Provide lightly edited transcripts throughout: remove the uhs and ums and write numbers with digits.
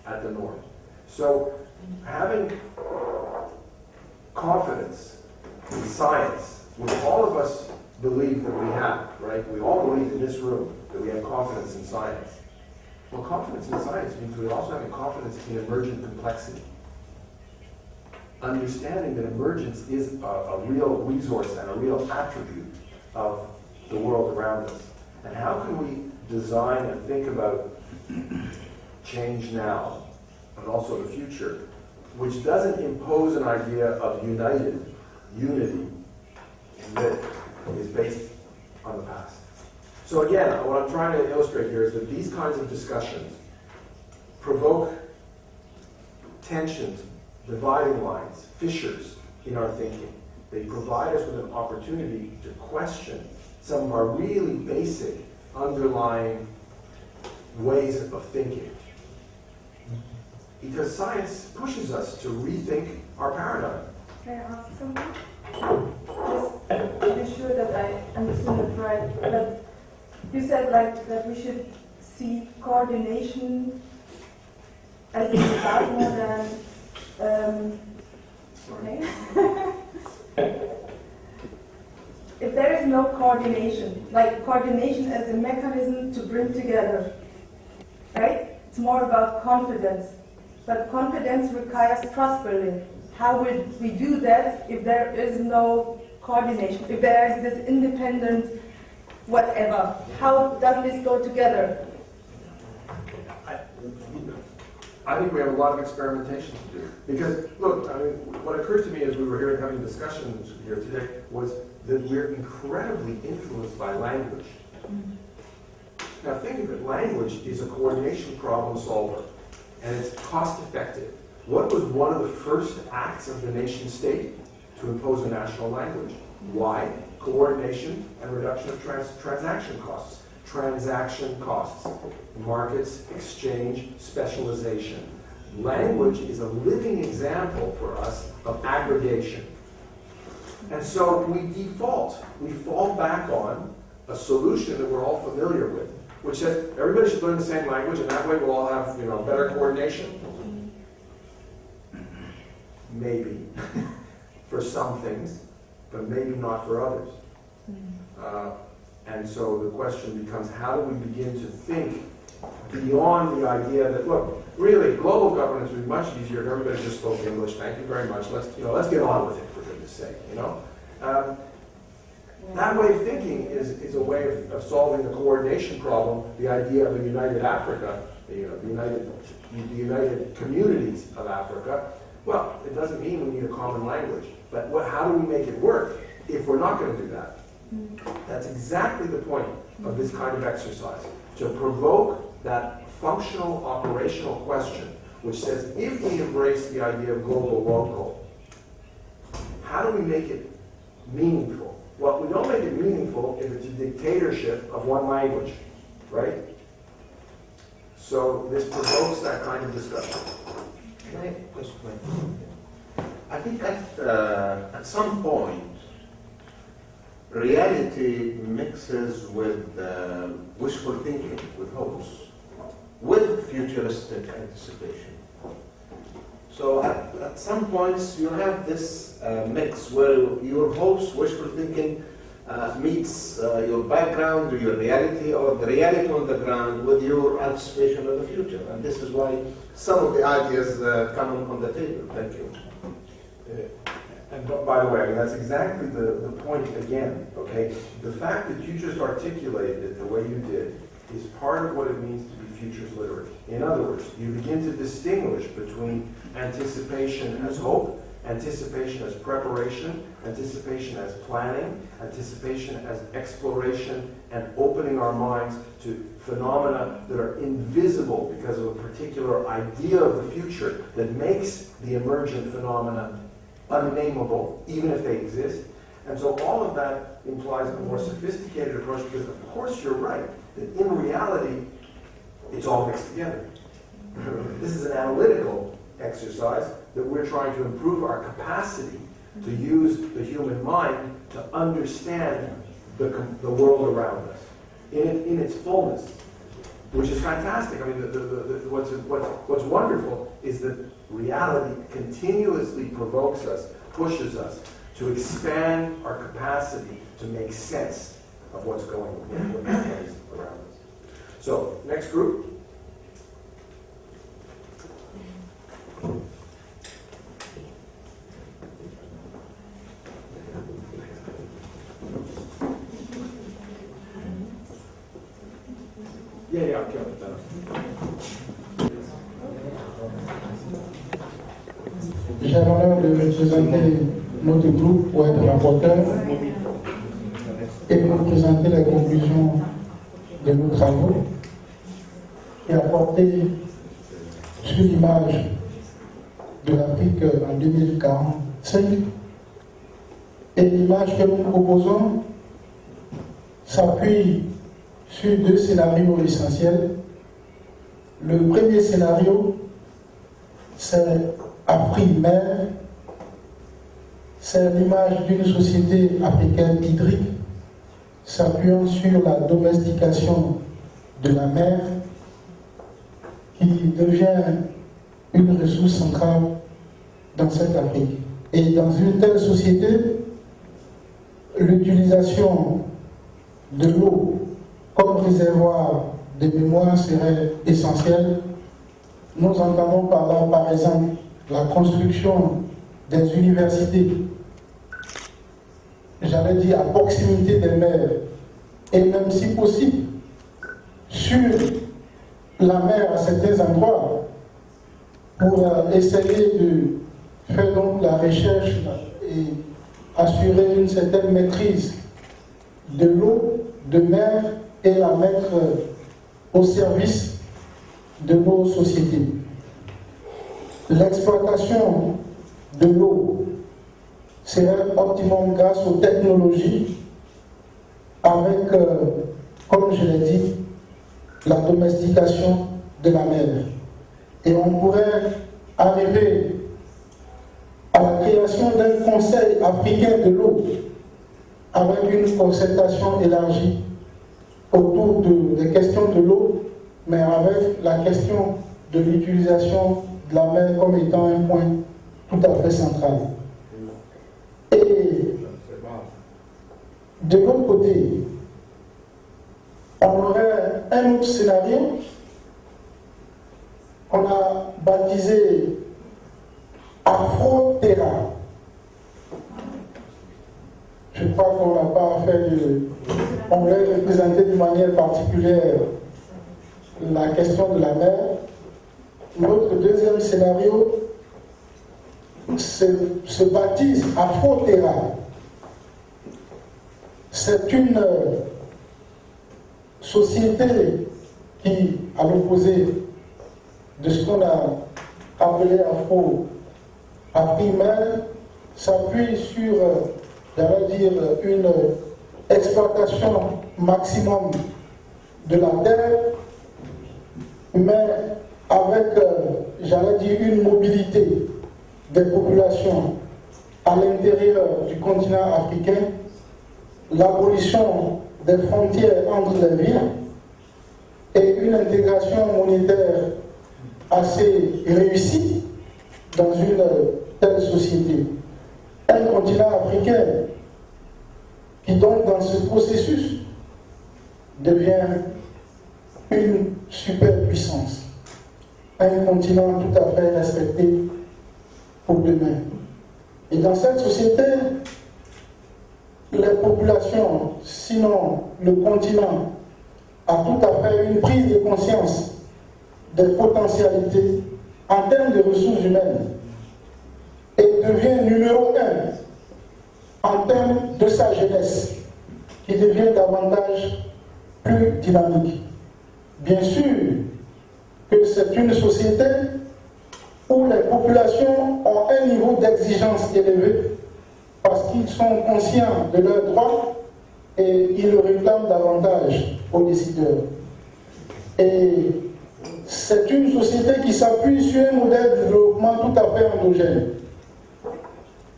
at the norm. So having confidence in science, which all of us believe that we have, right? We all believe in this room that we have confidence in science. Well, confidence in science means we also have confidence in emergent complexity. Understanding that emergence is a real resource and a real attribute of the world around us. And how can we design and think about change now, but also the future, which doesn't impose an idea of unity that is based on the past. So again, what I'm trying to illustrate here is that these kinds of discussions provoke tensions, dividing lines, fissures in our thinking. They provide us with an opportunity to question some of our really basic underlying ways of thinking. Because science pushes us to rethink our paradigm. Can I ask something? Just to be sure that I understood it right. But you said like that we should see coordination as about more than if there is no coordination, like coordination as a mechanism to bring together, right? It's more about confidence. But confidence requires trust building. How would we do that if there is no coordination, if there is this independent whatever? How does this go together? I think we have a lot of experimentation to do. Because, look, I mean, what occurred to me as we were here having discussions here today was that we're incredibly influenced by language. Now think of it, language is a coordination problem solver, and it's cost effective. What was one of the first acts of the nation state? To impose a national language. Why? Coordination and reduction of transaction costs. Transaction costs, markets, exchange, specialization. Language is a living example for us of aggregation. And so we fall back on a solution that we're all familiar with, which says everybody should learn the same language, and that way we'll all have, better coordination. Maybe for some things, but maybe not for others. And so the question becomes, how do we begin to think beyond the idea that, look, really, global governance would be much easier if everybody just spoke English. Thank you very much. Let's get on with it, for goodness sake. That way of thinking is a way of solving the coordination problem. The idea of a united Africa, the united communities of Africa. Well, it doesn't mean we need a common language, but how do we make it work if we're not going to do that? That's exactly the point of this kind of exercise, to provoke that functional, operational question, which says, if we embrace the idea of global local, how do we make it meaningful? Well, we don't make it meaningful if it's a dictatorship of one language, right? So this provokes that kind of discussion. Can I just I think at some point, reality mixes with wishful thinking, with hopes, with futuristic anticipation. So at some points you have this mix where your hopes, wishful thinking, meets your background, your reality, or the reality on the ground with your anticipation of the future. And this is why some of the ideas come on the table. Thank you. And by the way, that's exactly the point again, okay? The fact that you just articulated it the way you did is part of what it means to be futures literate. In other words, you begin to distinguish between anticipation as hope, anticipation as preparation, anticipation as planning, anticipation as exploration, and opening our minds to phenomena that are invisible because of a particular idea of the future that makes the emergent phenomena unnameable, even if they exist. And so all of that implies a more sophisticated approach, because of course you're right, that in reality, it's all mixed together. This is an analytical exercise that we're trying to improve our capacity to use the human mind to understand the world around us in its fullness. which is fantastic. I mean, what's wonderful is that reality continuously provokes us, pushes us to expand our capacity to make sense of what's going on, what takes place around us. So, next group. Yeah, okay. J'ai l'honneur de représenter notre groupe pour être rapporteur et pour présenter les conclusions de nos travaux et apporter sur l'image de l'Afrique en 2045. Et l'image que nous proposons s'appuie sur deux scénarios essentiels. Le premier scénario, c'est Afrique-Mer, c'est l'image d'une société africaine hydrique s'appuyant sur la domestication de la mer qui devient une ressource centrale dans cette Afrique. Et dans une telle société, l'utilisation de l'eau comme réservoir de mémoire serait essentielle. Nous entendons par là, par exemple, la construction des universités, j'allais dire à proximité des mers, et même si possible, sur la mer à certains endroits, pour essayer de faire donc la recherche et assurer une certaine maîtrise de l'eau de mer et la mettre au service de nos sociétés. L'exploitation de l'eau serait optimum grâce aux technologies avec, comme je l'ai dit, la domestication de la mer. Et on pourrait arriver à la création d'un conseil africain de l'eau avec une concertation élargie autour des questions de l'eau, mais avec la question de l'utilisation de la mer comme étant un point tout à fait central. Et de l'autre côté, on aurait un autre scénario qu'on a baptisé Afro-Terra. Je crois qu'on n'a pas fait on voulait représenter de manière particulière la question de la mer. Notre deuxième scénario se baptise Afro-Terra. C'est une société qui, à l'opposé de ce qu'on a appelé Afrique-Mer, s'appuie sur, j'allais dire, une exploitation maximum de la terre, mais avec, j'allais dire, une mobilité des populations à l'intérieur du continent africain, l'abolition des frontières entre les villes et une intégration monétaire assez réussie dans une telle société. Un continent africain qui donc dans ce processus devient une superpuissance, un continent tout à fait respecté pour demain. Et dans cette société, les populations, sinon le continent, a tout à fait une prise de conscience des potentialités en termes de ressources humaines et devient numéro 1 en termes de sa jeunesse, qui devient davantage plus dynamique. Bien sûr que c'est une société où les populations ont un niveau d'exigence élevé parce qu'ils sont conscients de leurs droits et ils le réclament davantage aux décideurs. Et c'est une société qui s'appuie sur un modèle de développement tout à fait endogène.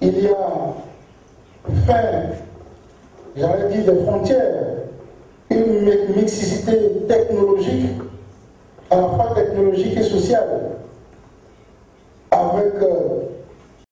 Il y a j'allais dire des frontières, une mixité technologique à la fois technologique et sociale, avec